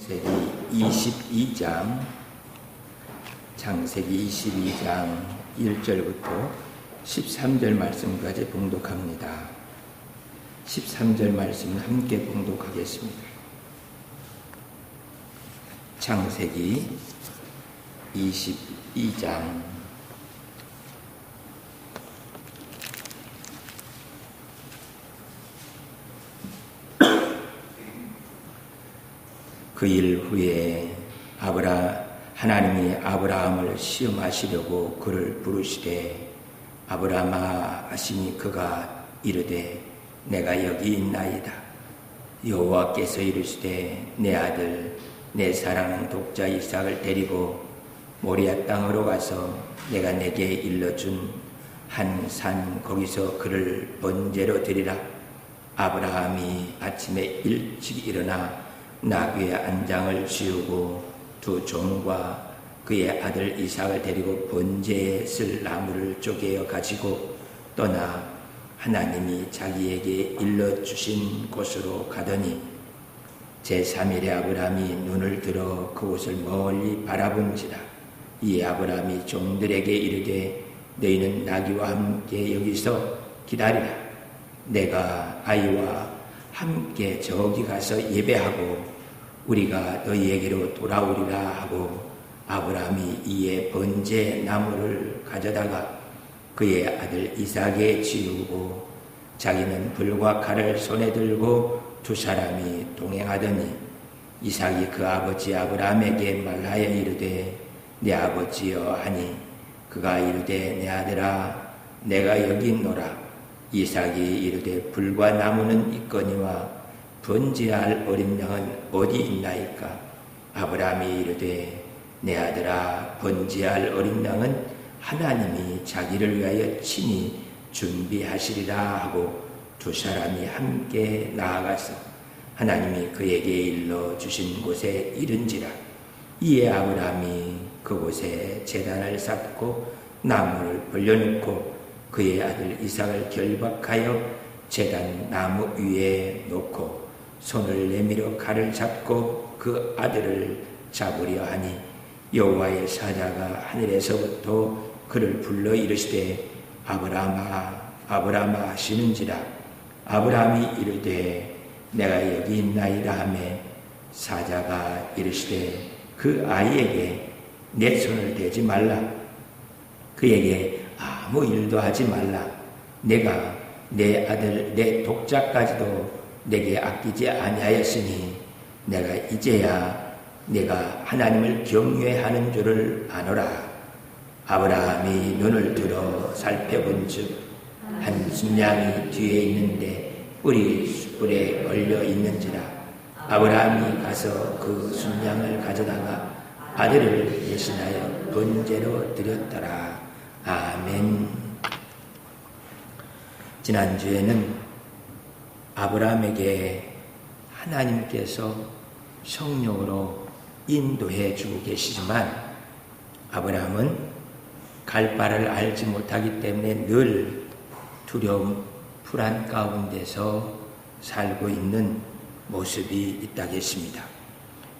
창세기 22장 1절부터 13절 말씀까지 봉독합니다. 13절 말씀 함께 봉독하겠습니다. 창세기 22장 그 일 후에 하나님이 아브라함을 시험하시려고 그를 부르시되 아브라함아 하시니 그가 이르되 내가 여기 있나이다. 여호와께서 이르시되 내 아들 내 사랑하는 독자 이삭을 데리고 모리아 땅으로 가서 내가 내게 일러준 한 산 거기서 그를 번제로 드리라. 아브라함이 아침에 일찍 일어나 나귀의 안장을 지우고 두 종과 그의 아들 이삭을 데리고 번제에 쓸 나무를 쪼개어 가지고 떠나 하나님이 자기에게 일러주신 곳으로 가더니 제3일에 아브라함이 눈을 들어 그곳을 멀리 바라본지라. 이에 아브라함이 종들에게 이르되 너희는 나귀와 함께 여기서 기다리라. 내가 아이와 함께 저기 가서 예배하고 우리가 너희에게로 돌아오리라 하고 아브라함이 이에 번제 나무를 가져다가 그의 아들 이삭에 지우고 자기는 불과 칼을 손에 들고 두 사람이 동행하더니 이삭이 그 아버지 아브라함에게 말하여 이르되 내 아버지여 하니 그가 이르되 내 아들아 내가 여기 있노라. 이삭이 이르되 불과 나무는 있거니와 번제할 어린 양은 어디 있나이까? 아브라함이 이르되 내 아들아 번제할 어린 양은 하나님이 자기를 위하여 친히 준비하시리라 하고 두 사람이 함께 나아가서 하나님이 그에게 일러주신 곳에 이른지라. 이에 아브라함이 그곳에 제단을 쌓고 나무를 벌려놓고 그의 아들 이삭을 결박하여 제단 나무 위에 놓고 손을 내밀어 칼을 잡고 그 아들을 잡으려 하니 여호와의 사자가 하늘에서부터 그를 불러 이르시되 아브라함아 아브라함아 하시는지라. 아브라함이 이르되 내가 여기 있나이다 하며 사자가 이르시되 그 아이에게 내 손을 대지 말라. 그에게 아무 일도 하지 말라. 내가 내 아들 내 독자까지도 내게 아끼지 아니하였으니 내가 이제야 내가 하나님을 경외하는 줄을 아노라. 아브라함이 눈을 들어 살펴본즉 한 순양이 뒤에 있는데 뿔이 숯불에 걸려 있는지라. 아브라함이 가서 그 순양을 가져다가 아들을 대신하여 번제로 드렸더라. 아멘. 지난주에는 아브라함에게 하나님께서 성령으로 인도해 주고 계시지만 아브라함은 갈 바를 알지 못하기 때문에 늘 두려움, 불안 가운데서 살고 있는 모습이 있다겠습니다.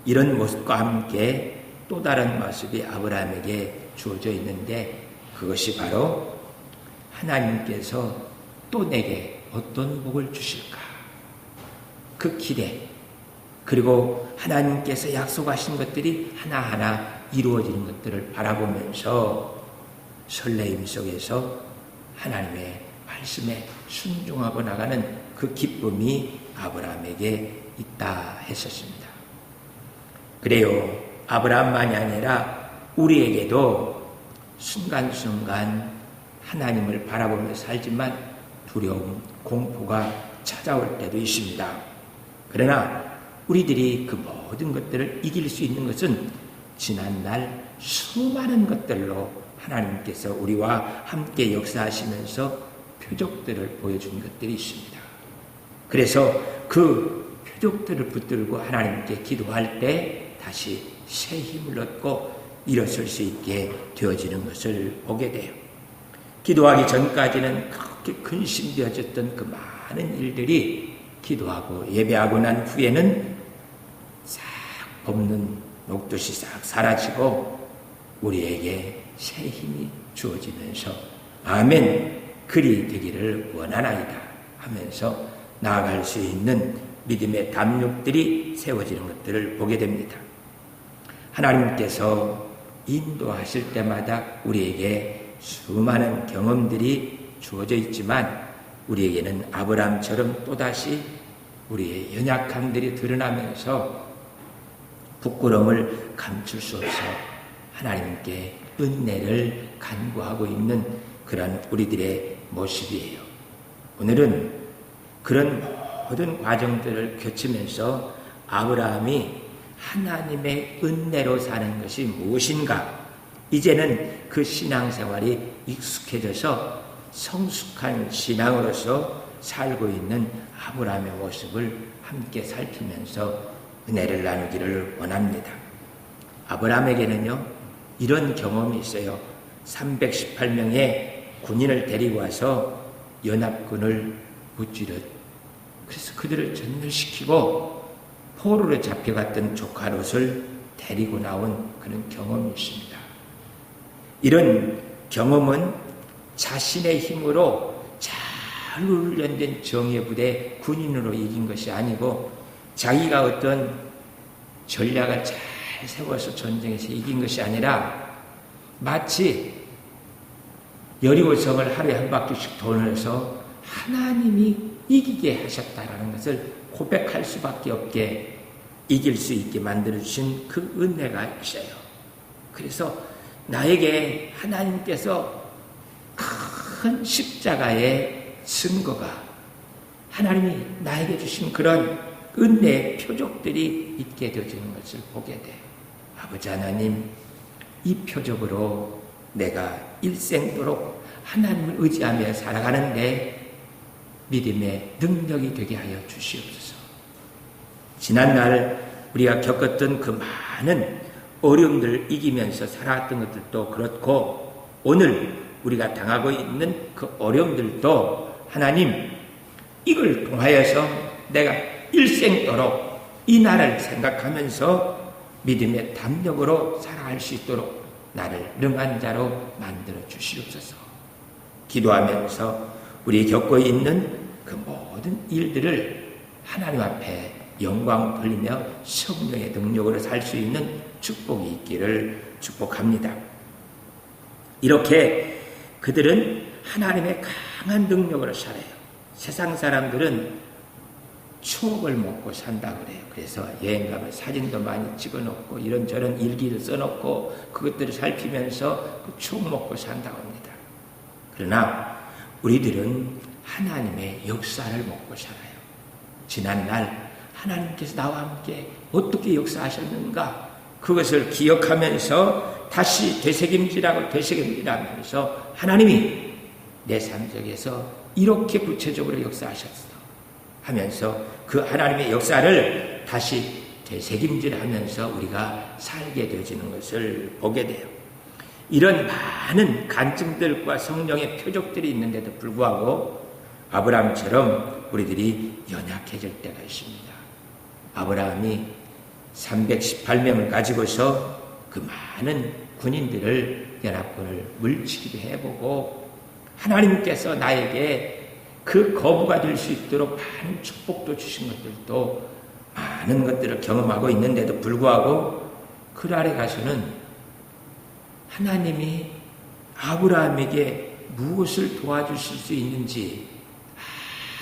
이런 모습과 함께 또 다른 모습이 아브라함에게 주어져 있는데 그것이 바로 하나님께서 또 내게 어떤 복을 주실까? 그 기대, 그리고 하나님께서 약속하신 것들이 하나하나 이루어지는 것들을 바라보면서 설레임 속에서 하나님의 말씀에 순종하고 나가는 그 기쁨이 아브라함에게 있다 했었습니다. 그래요. 아브라함만이 아니라 우리에게도 순간순간 하나님을 바라보며 살지만 두려움, 공포가 찾아올 때도 있습니다. 그러나 우리들이 그 모든 것들을 이길 수 있는 것은 지난날 수많은 것들로 하나님께서 우리와 함께 역사하시면서 표적들을 보여준 것들이 있습니다. 그래서 그 표적들을 붙들고 하나님께 기도할 때 다시 새 힘을 얻고 일어설 수 있게 되어지는 것을 보게 돼요. 기도하기 전까지는 그렇게 근심되어졌던 그 많은 일들이 기도하고 예배하고 난 후에는 싹 없는 녹듯이 싹 사라지고 우리에게 새 힘이 주어지면서 아멘, 그리 되기를 원하나이다 하면서 나아갈 수 있는 믿음의 담력들이 세워지는 것들을 보게 됩니다. 하나님께서 인도하실 때마다 우리에게 수많은 경험들이 주어져 있지만 우리에게는 아브라함처럼 또다시 우리의 연약함들이 드러나면서 부끄러움을 감출 수 없어 하나님께 은혜를 간구하고 있는 그런 우리들의 모습이에요. 오늘은 그런 모든 과정들을 거치면서 아브라함이 하나님의 은혜로 사는 것이 무엇인가, 이제는 그 신앙생활이 익숙해져서 성숙한 신앙으로서 살고 있는 아브라함의 모습을 함께 살피면서 은혜를 나누기를 원합니다. 아브라함에게는요, 이런 경험이 있어요. 318명의 군인을 데리고 와서 연합군을 무찌르, 그래서 그들을 전멸시키고 포로로 잡혀갔던 조카 롯을 데리고 나온 그런 경험이 있습니다. 이런 경험은 자신의 힘으로 잘 훈련된 정예부대 군인으로 이긴 것이 아니고 자기가 어떤 전략을 잘 세워서 전쟁에서 이긴 것이 아니라 마치 여리고성을 하루에 한 바퀴씩 돌면서 하나님이 이기게 하셨다라는 것을 고백할 수밖에 없게 이길 수 있게 만들어주신 그 은혜가 있어요. 그래서 나에게 하나님께서 큰 십자가의 증거가, 하나님이 나에게 주신 그런 은혜의 표적들이 있게 되어지는 것을 보게 돼요. 아버지 하나님, 이 표적으로 내가 일생도록 하나님을 의지하며 살아가는데 믿음의 능력이 되게 하여 주시옵소서. 지난날 우리가 겪었던 그 많은 어려움들을 이기면서 살아왔던 것들도 그렇고 오늘 우리가 당하고 있는 그 어려움들도 하나님, 이걸 통하여서 내가 일생도록 이 날을 생각하면서 믿음의 담력으로 살아갈 수 있도록 나를 능한 자로 만들어 주시옵소서. 기도하면서 우리 겪고 있는 그 모든 일들을 하나님 앞에 영광 돌리며 성령의 능력으로 살 수 있는 축복이 있기를 축복합니다. 이렇게 그들은 하나님의 강한 능력으로 살아요. 세상 사람들은 추억을 먹고 산다 그래요. 그래서 여행 가면 사진도 많이 찍어놓고 이런저런 일기를 써놓고 그것들을 살피면서 그 추억 먹고 산다고 합니다. 그러나 우리들은 하나님의 역사를 먹고 살아요. 지난날 하나님께서 나와 함께 어떻게 역사하셨는가, 그것을 기억하면서 다시 되새김질하면서 하나님이 내 삶 속에서 이렇게 구체적으로 역사하셨어 하면서 그 하나님의 역사를 다시 되새김질하면서 우리가 살게 되어지는 것을 보게 돼요. 이런 많은 간증들과 성령의 표적들이 있는데도 불구하고 아브라함처럼 우리들이 연약해질 때가 있습니다. 아브라함이 318명을 가지고서 그 많은 군인들을 연합군을 물리치기도 해보고 하나님께서 나에게 그 거부가 될 수 있도록 많은 축복도 주신 것들도 많은 것들을 경험하고 있는데도 불구하고 그 아래 가서는 하나님이 아브라함에게 무엇을 도와주실 수 있는지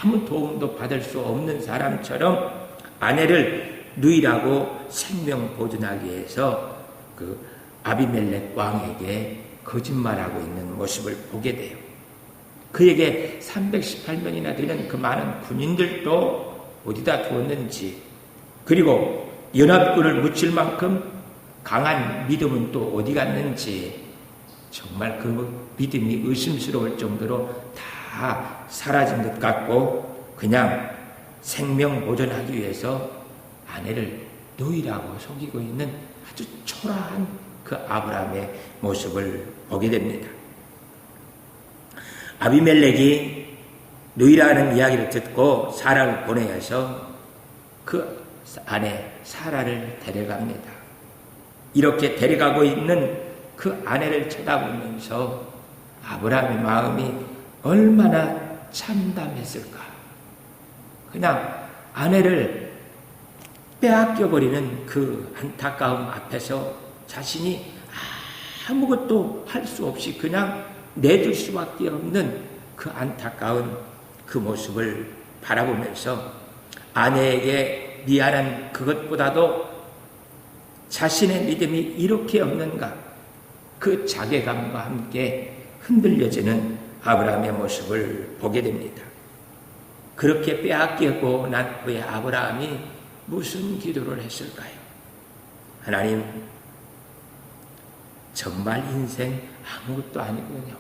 아무 도움도 받을 수 없는 사람처럼 아내를 누이라고 생명 보존하기 위해서 그 아비멜렉 왕에게 거짓말하고 있는 모습을 보게 돼요. 그에게 318명이나 되는 그 많은 군인들도 어디다 두었는지, 그리고 연합군을 묻힐 만큼 강한 믿음은 또 어디 갔는지, 정말 그 믿음이 의심스러울 정도로 다 사라진 것 같고 그냥 생명 보존하기 위해서 아내를 노이라고 속이고 있는 아주 초라한 그 아브라함의 모습을 보게 됩니다. 아비멜렉이 노이라는 이야기를 듣고 사라를 보내서 그 아내 사라를 데려갑니다. 이렇게 데려가고 있는 그 아내를 쳐다보면서 아브라함의 마음이 얼마나 참담했을까. 그냥 아내를 빼앗겨버리는 그 안타까움 앞에서 자신이 아무것도 할 수 없이 그냥 내줄 수밖에 없는 그 안타까운 그 모습을 바라보면서 아내에게 미안한 그것보다도 자신의 믿음이 이렇게 없는가, 그 자괴감과 함께 흔들려지는 아브라함의 모습을 보게 됩니다. 그렇게 빼앗기고 난 후에 아브라함이 무슨 기도를 했을까요? 하나님, 정말 인생 아무것도 아니군요.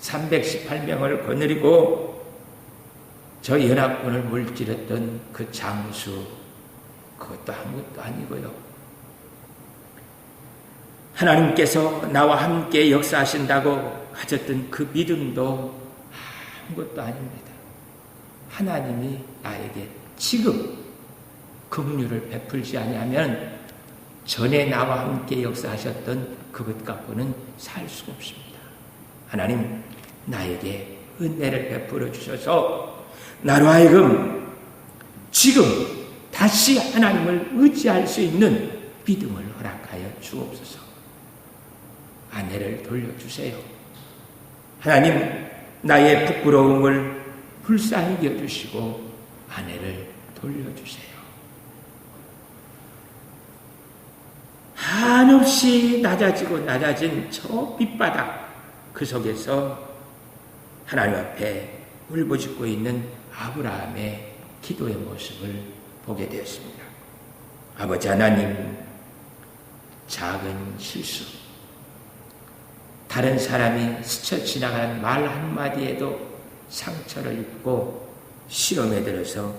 318명을 거느리고 저 연합군을 물질했던 그 장수, 그것도 아무것도 아니고요. 하나님께서 나와 함께 역사하신다고 가졌던 그 믿음도 아무것도 아닙니다. 하나님이 나에게 지금 긍휼을 베풀지 아니하면 전에 나와 함께 역사하셨던 그것 갖고는 살 수가 없습니다. 하나님, 나에게 은혜를 베풀어 주셔서 나로 하여금 지금 다시 하나님을 의지할 수 있는 믿음을 허락하여 주옵소서. 아내를 돌려주세요. 하나님, 나의 부끄러움을 불쌍히 여주시고 아내를 돌려주세요. 한없이 낮아지고 낮아진 저 밑바닥, 그 속에서 하나님 앞에 울부짖고 있는 아브라함의 기도의 모습을 보게 되었습니다. 아버지 하나님, 작은 실수, 다른 사람이 스쳐 지나가는 말 한마디에도 상처를 입고 시험에 들어서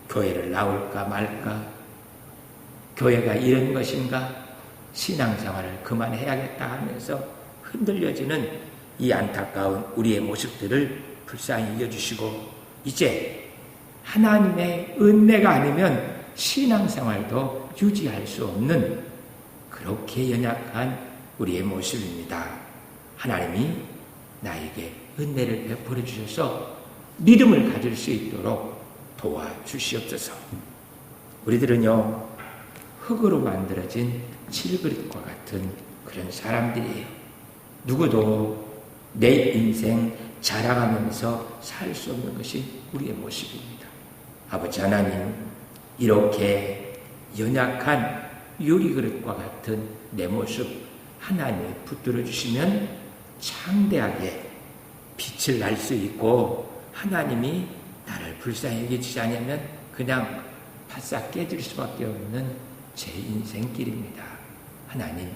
교회를 나올까 말까, 교회가 이런 것인가, 신앙생활을 그만해야겠다 하면서 흔들려지는 이 안타까운 우리의 모습들을 불쌍히 여겨주시고, 이제 하나님의 은혜가 아니면 신앙생활도 유지할 수 없는 그렇게 연약한 우리의 모습입니다. 하나님이 나에게 은혜를 베풀어 주셔서 믿음을 가질 수 있도록 도와주시옵소서. 우리들은요, 흙으로 만들어진 칠그릇과 같은 그런 사람들이에요. 누구도 내 인생 자랑하면서 살 수 없는 것이 우리의 모습입니다. 아버지 하나님, 이렇게 연약한 유리그릇과 같은 내 모습 하나님이 붙들어 주시면 창대하게 빛을 날 수 있고, 하나님이 나를 불쌍히 여기지 않으면 그냥 바싹 깨질 수밖에 없는 제 인생길입니다. 하나님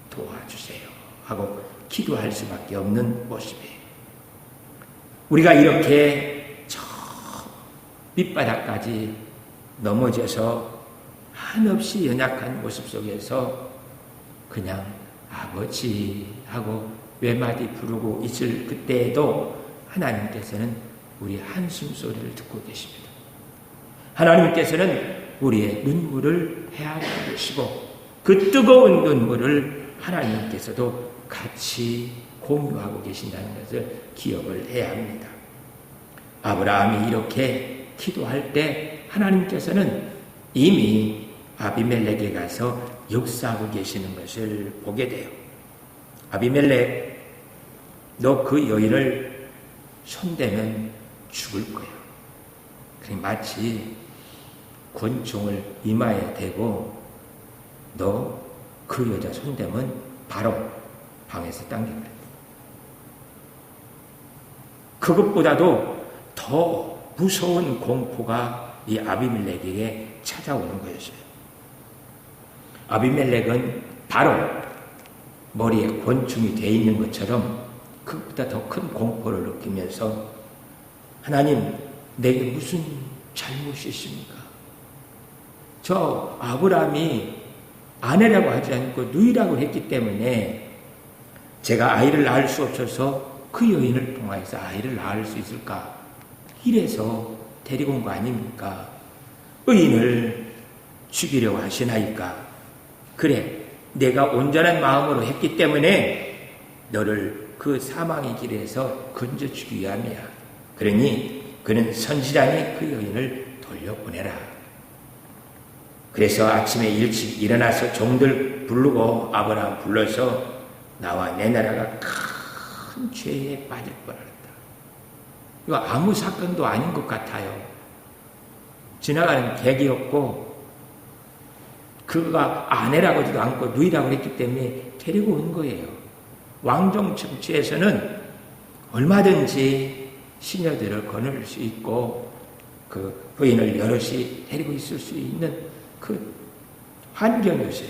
도와주세요 하고 기도할 수밖에 없는 모습이에요. 우리가 이렇게 저 밑바닥까지 넘어져서 한없이 연약한 모습 속에서 그냥 아버지 하고 외마디 부르고 있을 그때에도 하나님께서는 우리 한숨 소리를 듣고 계십니다. 하나님께서는 우리의 눈물을 헤아려 주시고 그 뜨거운 눈물을 하나님께서도 같이 공유하고 계신다는 것을 기억을 해야 합니다. 아브라함이 이렇게 기도할 때 하나님께서는 이미 아비멜렉에 가서 역사하고 계시는 것을 보게 돼요. 아비멜렉, 너 그 여인을 손대면 죽을 거야. 마치 권총을 이마에 대고 너 그 여자 손대면 바로 방에서 당긴다. 그것보다도 더 무서운 공포가 이 아비멜렉에게 찾아오는 거였어요. 아비멜렉은 바로 머리에 권총이 돼 있는 것처럼 그것보다 더 큰 공포를 느끼면서 하나님, 내게 무슨 잘못이 있습니까? 저 아브라함이 아내라고 하지 않고 누이라고 했기 때문에 제가 아이를 낳을 수 없어서 그 여인을 통해서 아이를 낳을 수 있을까? 이래서 데리고 온 거 아닙니까? 의인을 죽이려고 하시나이까? 그래, 내가 온전한 마음으로 했기 때문에 너를 그 사망의 길에서 건져주기 위함이야. 그러니 그는 선지자니 그 여인을 돌려보내라. 그래서 아침에 일찍 일어나서 종들 부르고 아브라함 불러서 나와 내 나라가 큰 죄에 빠질 뻔하다. 이거 아무 사건도 아닌 것 같아요. 지나가는 객이었고 그가 아내라고도 않고 누이라고 했기 때문에 데리고 온 거예요. 왕정 정치에서는 얼마든지 시녀들을 거느릴 수 있고 그 부인을 여럿이 데리고 있을 수 있는 그 환경이었어요.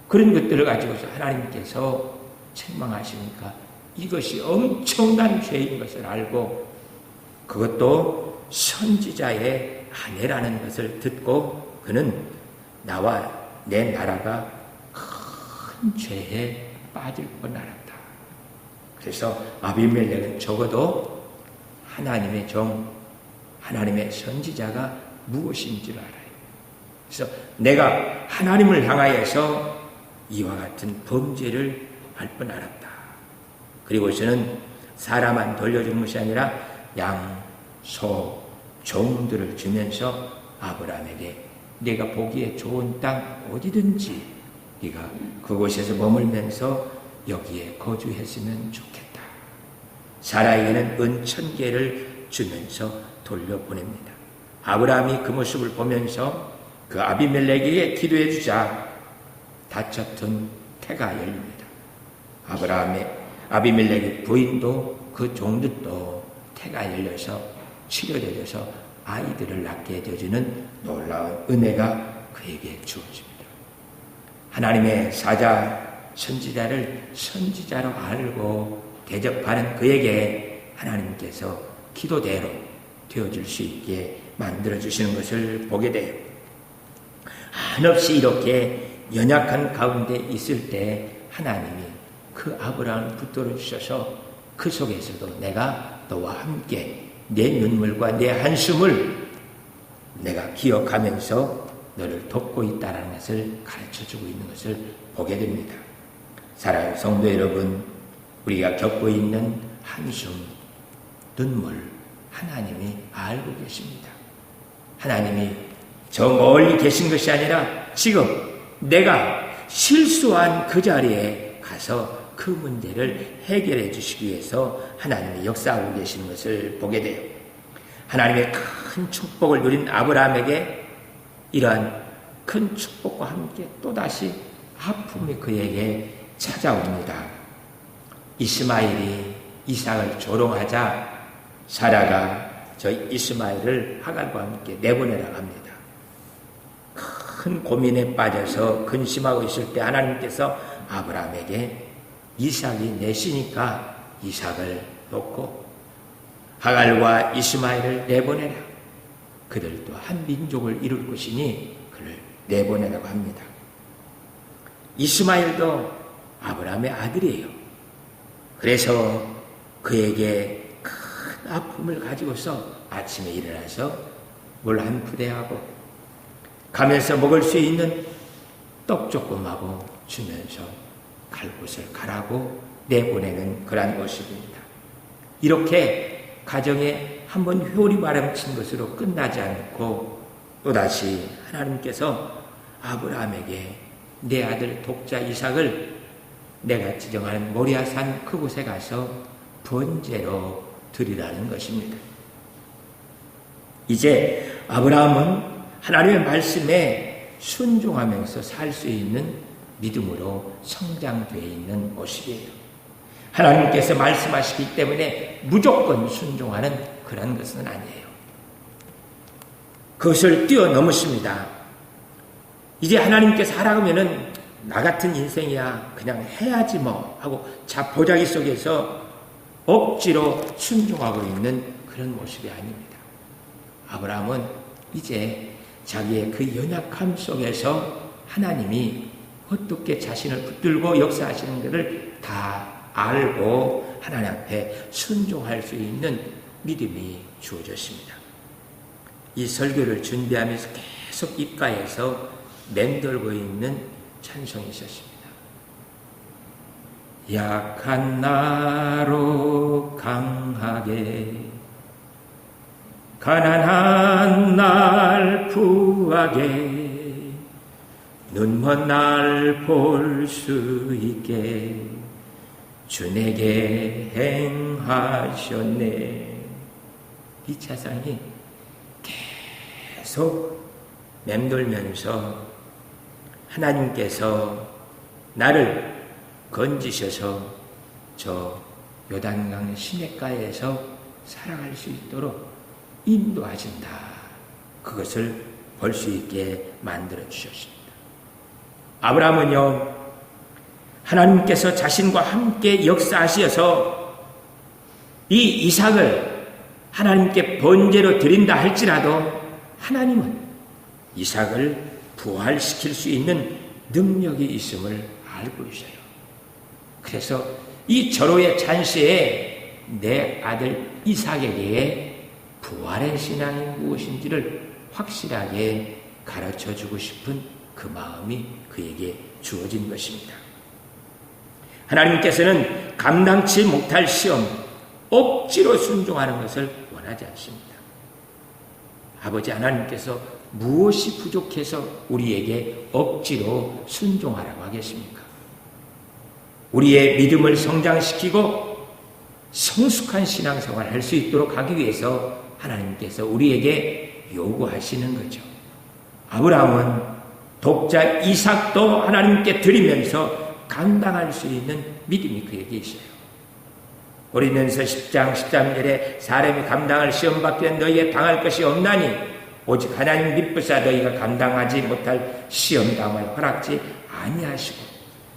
그런 것들을 가지고서 하나님께서 책망하시니까 이것이 엄청난 죄인 것을 알고 그것도 선지자의 아내라는 것을 듣고 그는 나와 내 나라가 큰 죄에 빠질 뻔하였다. 그래서 아비멜렉은 적어도 하나님의 종, 하나님의 선지자가 무엇인지를 알아요. 그래서 내가 하나님을 향하여서 이와 같은 범죄를 할 뻔하였다. 그리고 저는 사람만 돌려준 것이 아니라 양, 소, 종들을 주면서 아브라함에게 네가 보기에 좋은 땅 어디든지 네가 그곳에서 머물면서 여기에 거주했으면 좋겠다. 사라에게는 은 1000개를 주면서 돌려보냅니다. 아브라함이 그 모습을 보면서 그 아비멜렉에게 기도해 주자 닫혔던 태가 열립니다. 아비멜렉의 부인도 그 종들도 태가 열려서 치료되어서 아이들을 낳게 되어주는 놀라운 은혜가 그에게 주어집니다. 하나님의 사자, 선지자를 선지자로 알고 대접하는 그에게 하나님께서 기도대로 되어줄 수 있게 만들어주시는 것을 보게 돼요. 한없이 이렇게 연약한 가운데 있을 때 하나님이 그 아브라함을 붙들어 주셔서 그 속에서도 내가 너와 함께 내 눈물과 내 한숨을 내가 기억하면서 너를 돕고 있다는 것을 가르쳐주고 있는 것을 보게 됩니다. 사랑하는 성도 여러분, 우리가 겪고 있는 한숨, 눈물 하나님이 알고 계십니다. 하나님이 저 멀리 계신 것이 아니라 지금 내가 실수한 그 자리에 가서 그 문제를 해결해 주시기 위해서 하나님이 역사하고 계시는 것을 보게 돼요. 하나님의 큰 축복을 누린 아브라함에게 이러한 큰 축복과 함께 또다시 아픔이 그에게 찾아옵니다. 이스마엘이 이삭을 조롱하자 사라가 저 이스마엘을 하갈과 함께 내보내라고 합니다. 큰 고민에 빠져서 근심하고 있을 때 하나님께서 아브라함에게 이삭이 내시니까 이삭을 놓고 하갈과 이스마엘을 내보내라. 그들도 한 민족을 이룰 것이니 그를 내보내라고 합니다. 이스마엘도 아브라함의 아들이에요. 그래서 그에게 큰 아픔을 가지고서 아침에 일어나서 물 한 푸대하고 가면서 먹을 수 있는 떡 조금하고 주면서 갈 곳을 가라고 내보내는 그러한 모습입니다. 이렇게 가정에 한번 효리 바람친 것으로 끝나지 않고 또다시 하나님께서 아브라함에게 내 아들 독자 이삭을 내가 지정하는 모리아산 그곳에 가서 번제로 드리라는 것입니다. 이제 아브라함은 하나님의 말씀에 순종하면서 살 수 있는 믿음으로 성장되어 있는 모습이에요. 하나님께서 말씀하시기 때문에 무조건 순종하는 그런 것은 아니에요. 그것을 뛰어넘으십니다. 이제 하나님께서 하라고 하면은 나 같은 인생이야 그냥 해야지 뭐 하고 자포자기 속에서 억지로 순종하고 있는 그런 모습이 아닙니다. 아브라함은 이제 자기의 그 연약함 속에서 하나님이 어떻게 자신을 붙들고 역사하시는 것을 다 알고 하나님 앞에 순종할 수 있는 믿음이 주어졌습니다. 이 설교를 준비하면서 계속 입가에서 맴돌고 있는 찬송이셨습니다. 약한 나로 강하게, 가난한 날 부하게, 눈먼 날 볼 수 있게 주 내게 행하셨네. 이 찬송이 계속 맴돌면서 하나님께서 나를 건지셔서 저 요단강 시냇가에서 살아갈 수 있도록 인도하신다. 그것을 볼 수 있게 만들어 주셨습니다. 아브라함은요, 하나님께서 자신과 함께 역사하셔서 이 이삭을 하나님께 번제로 드린다 할지라도 하나님은 이삭을 부활시킬 수 있는 능력이 있음을 알고 있어요. 그래서 이 절호의 찬시에 내 아들 이삭에게 부활의 신앙이 무엇인지를 확실하게 가르쳐주고 싶은 그 마음이 그에게 주어진 것입니다. 하나님께서는 감당치 못할 시험, 억지로 순종하는 것을 원하지 않습니다. 아버지 하나님께서 무엇이 부족해서 우리에게 억지로 순종하라고 하겠습니까? 우리의 믿음을 성장시키고 성숙한 신앙생활을 할 수 있도록 하기 위해서 하나님께서 우리에게 요구하시는 거죠. 아브라함은 독자 이삭도 하나님께 드리면서 감당할 수 있는 믿음이 그에게 있어요. 고린도전서 10장 13절에 사람이 감당할 시험밖에 너희에 당할 것이 없나니 오직 하나님 미쁘사 너희가 감당하지 못할 시험당을 허락지 아니하시고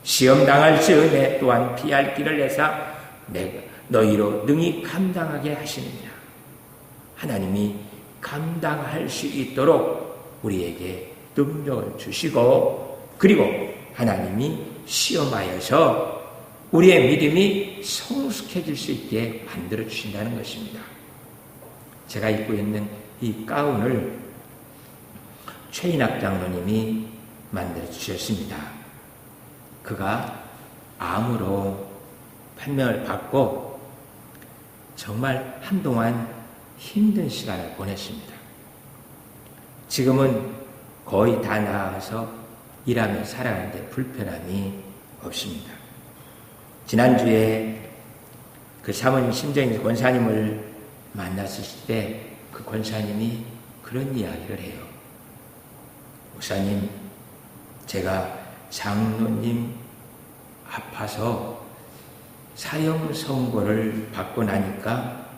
시험당할 즈음에 또한 피할 길을 내사 내가 너희로 능히 감당하게 하시느니라. 하나님이 감당할 수 있도록 우리에게 능력을 주시고, 그리고 하나님이 시험하여서 우리의 믿음이 성숙해질 수 있게 만들어 주신다는 것입니다. 제가 입고 있는 이 가운을 최인학 장로님이 만들어 주셨습니다. 그가 암으로 판명을 받고 정말 한동안 힘든 시간을 보냈습니다. 지금은 거의 다 나아서 일하며 살아가는데 불편함이 없습니다. 지난주에 그 사모님 심정인 권사님을 만났을 때 그 권사님이 그런 이야기를 해요. 목사님, 제가 장로님 아파서 사형 선고를 받고 나니까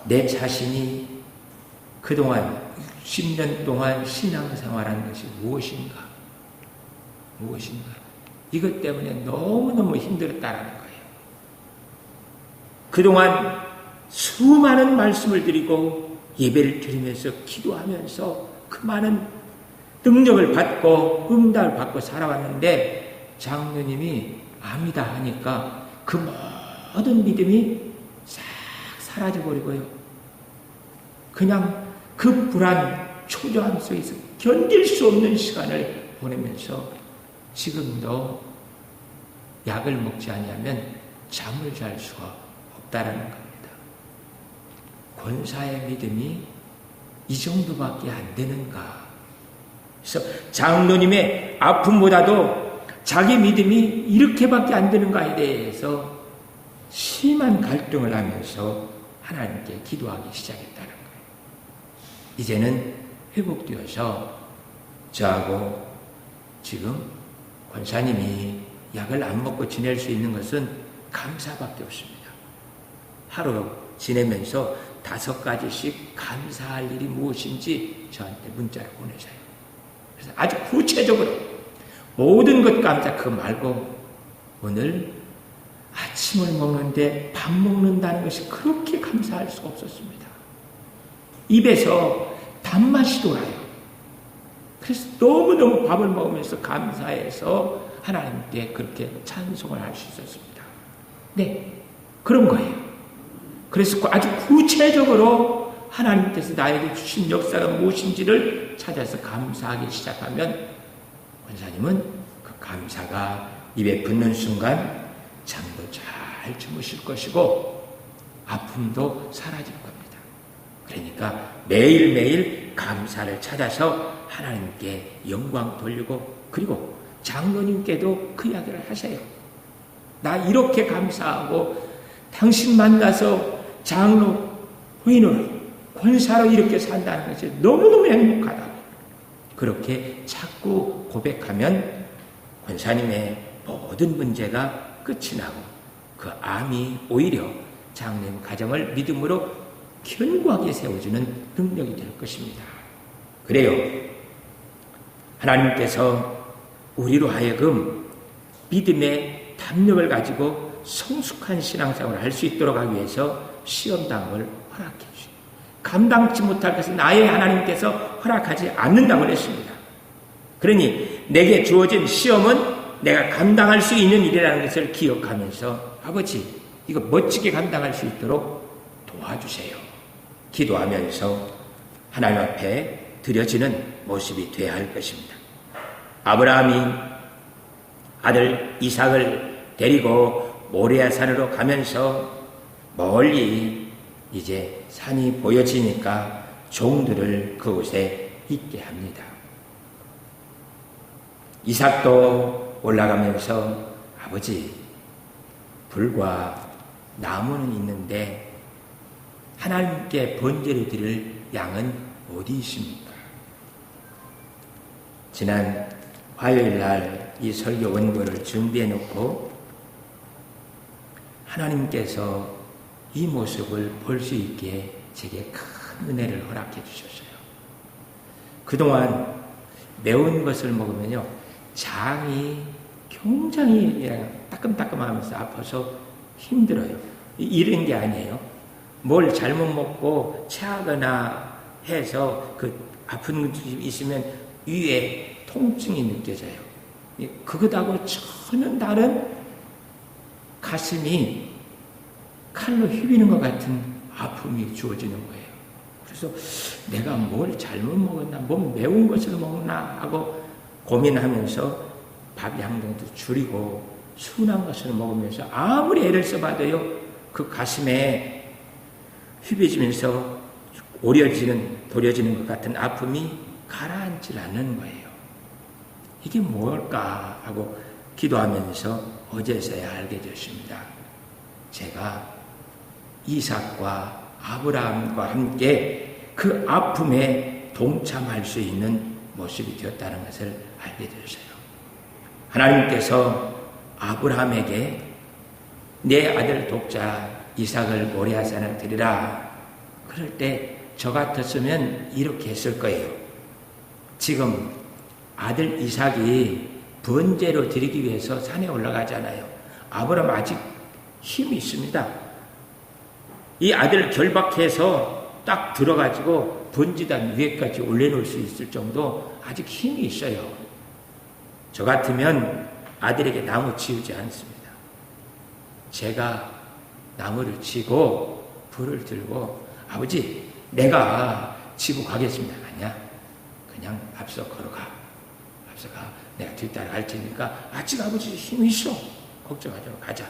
내 자신이 그동안 60년 동안 신앙생활한 것이 무엇인가? 이것 때문에 너무너무 힘들었다는 거예요. 그동안 수많은 말씀을 드리고 예배를 드리면서 기도하면서 그 많은 능력을 받고 응답을 받고 살아왔는데 장로님이 암이다 하니까 그 모든 믿음이 싹 사라져버리고요. 그냥 그 불안, 초조함 속에서 견딜 수 없는 시간을 보내면서 지금도 약을 먹지 아니하면 잠을 잘 수가 없다라는 겁니다. 권사의 믿음이 이 정도밖에 안 되는가? 그래서 장로님의 아픔보다도 자기 믿음이 이렇게밖에 안 되는가에 대해서 심한 갈등을 하면서 하나님께 기도하기 시작했다는 거예요. 이제는 회복되어서 저하고 지금 권사님이 약을 안 먹고 지낼 수 있는 것은 감사밖에 없습니다. 하루 지내면서 5가지씩 감사할 일이 무엇인지 저한테 문자를 보내세요. 그래서 아주 구체적으로 모든 것 감사, 그거 말고 오늘 아침을 먹는데 밥 먹는다는 것이 그렇게 감사할 수가 없었습니다. 입에서 단맛이 돌아요. 그래서 너무너무 밥을 먹으면서 감사해서 하나님께 그렇게 찬송을 할 수 있었습니다. 네, 그런 거예요. 그래서 아주 구체적으로 하나님께서 나에게 주신 역사가 무엇인지를 찾아서 감사하기 시작하면 권사님은 그 감사가 입에 붙는 순간 잠도 잘 주무실 것이고 아픔도 사라질 겁니다. 그러니까 매일매일 감사를 찾아서 하나님께 영광 돌리고, 그리고 장로님께도 그 이야기를 하세요. 나 이렇게 감사하고 당신 만나서 장로 부인으로 권사로 이렇게 산다는 것이 너무너무 행복하다고 그렇게 자꾸 고백하면 권사님의 모든 문제가 끝이 나고 그 암이 오히려 장로님 가정을 믿음으로 견고하게 세워주는 능력이 될 것입니다. 그래요. 하나님께서 우리로 하여금 믿음의 담력을 가지고 성숙한 신앙생활을 할 수 있도록 하기 위해서 시험당을 허락해 주시고, 감당치 못할 것은 나의 하나님께서 허락하지 않는다고 했습니다. 그러니 내게 주어진 시험은 내가 감당할 수 있는 일이라는 것을 기억하면서 아버지 이거 멋지게 감당할 수 있도록 도와주세요. 기도하면서 하나님 앞에 드려지는 모습이 되어야 할 것입니다. 아브라함이 아들 이삭을 데리고 모리아 산으로 가면서 멀리 이제 산이 보여지니까 종들을 그곳에 있게 합니다. 이삭도 올라가면서 아버지 불과 나무는 있는데 하나님께 번제를 드릴 양은 어디 있습니까? 지난 화요일 날 이 설교 원고를 준비해 놓고 하나님께서 이 모습을 볼 수 있게 제게 큰 은혜를 허락해 주셨어요. 그동안 매운 것을 먹으면요 장이 굉장히 따끔따끔하면서 아파서 힘들어요. 이런 게 아니에요. 뭘 잘못 먹고 체하거나 해서 그 아픈 것이 있으면 위에 통증이 느껴져요. 그것하고 전혀 다른 가슴이 칼로 휘비는 것 같은 아픔이 주어지는 거예요. 그래서 내가 뭘 잘못 먹었나, 뭐 매운 것을 먹나 하고 고민하면서 밥 양도 줄이고 순한 것을 먹으면서 아무리 애를 써봐도요 그 가슴에 휘비지면서 도려지는 것 같은 아픔이 가라앉질 않는 거예요. 이게 뭘까 하고 기도하면서 어제서야 알게 됐습니다. 제가 이삭과 아브라함과 함께 그 아픔에 동참할 수 있는 모습이 되었다는 것을 알게 되었어요. 하나님께서 아브라함에게 내 아들 독자 이삭을 모리아산에 드리라. 그럴 때 저 같았으면 이렇게 했을 거예요. 지금 아들 이삭이 번제로 드리기 위해서 산에 올라가잖아요. 아브라함 아직 힘이 있습니다. 이 아들을 결박해서 딱 들어가지고 번제단 위에까지 올려놓을 수 있을 정도 아직 힘이 있어요. 저 같으면 아들에게 나무 치우지 않습니다. 제가 나무를 치고 불을 들고 아버지 내가 치고 가겠습니다. 아니야. 그냥 앞서 걸어가. 앞서 가. 내가 뒤따라 갈 테니까 아직 아버지 힘이 있어. 걱정하지 마. 가자.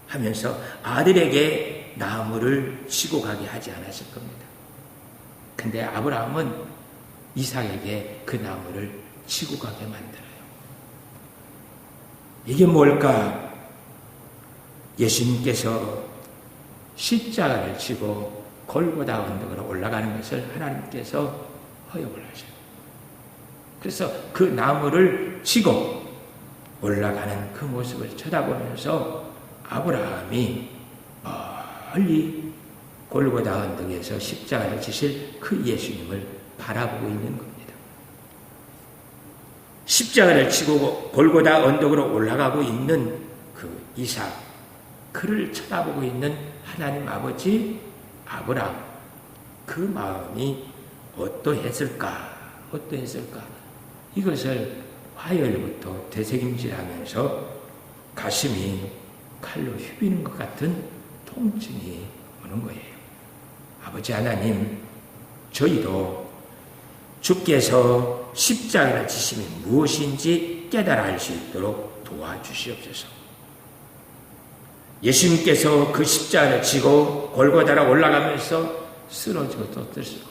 하면서 아들에게 나무를 치고 가게 하지 않았을 겁니다. 근데 아브라함은 이삭에게 그 나무를 치고 가게 만들어요. 이게 뭘까? 예수님께서 십자가를 지고 골고다 언덕으로 올라가는 것을 하나님께서 허용을 하셔요. 그래서 그 나무를 치고 올라가는 그 모습을 쳐다보면서 아브라함이 멀리 골고다 언덕에서 십자가를 지실 그 예수님을 바라보고 있는 겁니다. 십자가를 치고 골고다 언덕으로 올라가고 있는 그 이삭, 그를 쳐다보고 있는 하나님 아버지 아브라함, 그 마음이 어떠했을까? 이것을 화요일부터 되새김질하면서 가슴이 칼로 휘비는 것 같은 통증이 오는 거예요. 아버지 하나님, 저희도 주께서 십자가를 지심이 무엇인지 깨달아 알 수 있도록 도와주시옵소서. 예수님께서 그 십자가를 지고 골고다로 올라가면서 쓰러지고 또 뜨시고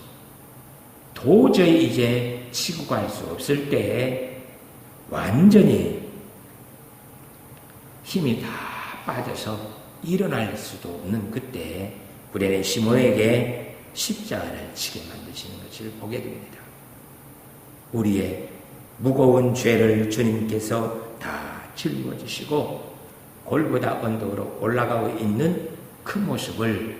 도저히 이제 치고 갈 수 없을 때에 완전히 힘이 다 빠져서 일어날 수도 없는 그때 구레네 시몬에게 십자가를 지게 만드시는 것을 보게 됩니다. 우리의 무거운 죄를 주님께서 다 짊어지시고 골고다 언덕으로 올라가고 있는 그 모습을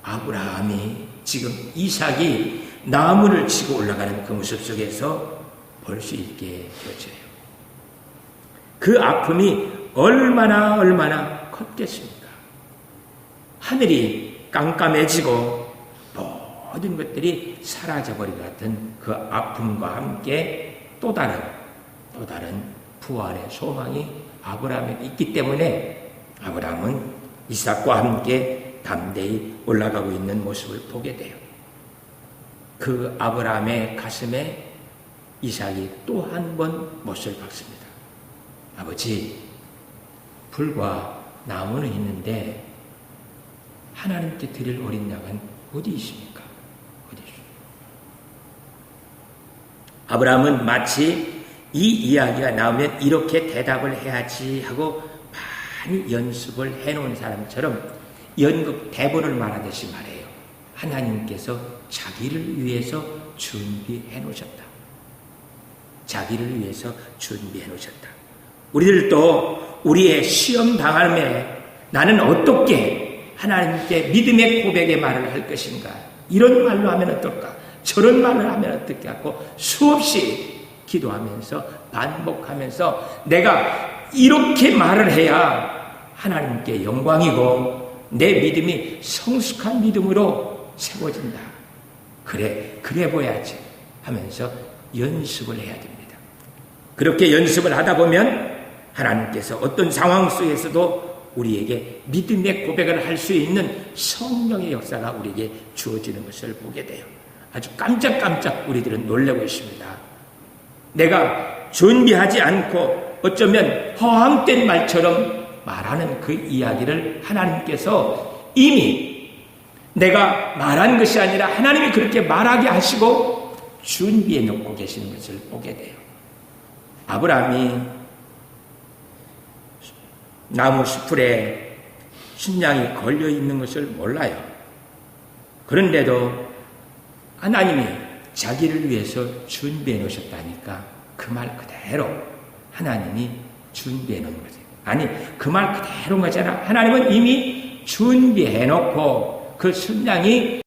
아브라함이 지금 이삭이 나무를 치고 올라가는 그 모습 속에서 볼 수 있게 되어져요. 그 아픔이 얼마나 컸겠습니까? 하늘이 깜깜해지고 모든 것들이 사라져버린 것 같은 그 아픔과 함께 또 다른 부활의 소망이 아브라함에 있기 때문에 아브라함은 이삭과 함께 담대히 올라가고 있는 모습을 보게 돼요. 그 아브라함의 가슴에 이삭이 또 한 번 못을 박습니다. 아버지, 불과 나무는 있는데 하나님께 드릴 어린 양은 어디 있습니까? 어디 있습니까? 아브라함은 마치 이 이야기가 나오면 이렇게 대답을 해야지 하고 많이 연습을 해놓은 사람처럼 연극 대본을 말하듯이 말해요. 하나님께서 자기를 위해서 준비해 놓으셨다. 자기를 위해서 준비해 놓으셨다. 우리들도 우리의 시험 당함에 나는 어떻게 하나님께 믿음의 고백의 말을 할 것인가? 이런 말로 하면 어떨까? 저런 말을 하면 어떻게 하고 수없이 기도하면서 반복하면서 내가 이렇게 말을 해야 하나님께 영광이고 내 믿음이 성숙한 믿음으로 세워진다. 그래 보야지 하면서 연습을 해야 됩니다. 그렇게 연습을 하다 보면 하나님께서 어떤 상황 속에서도 우리에게 믿음의 고백을 할 수 있는 성령의 역사가 우리에게 주어지는 것을 보게 돼요. 아주 깜짝깜짝 우리들은 놀라고 있습니다. 내가 준비하지 않고 어쩌면 허황된 말처럼 말하는 그 이야기를 하나님께서 이미 내가 말한 것이 아니라 하나님이 그렇게 말하게 하시고 준비해 놓고 계시는 것을 보게 돼요. 아브라함이 나무 숲풀에 순양이 걸려 있는 것을 몰라요. 그런데도 하나님이 자기를 위해서 준비해 놓으셨다니까 그 말 그대로 하나님이 준비해 놓은 거죠. 아니, 그 말 그대로인 거잖아. 하나님은 이미 준비해 놓고 그 순양이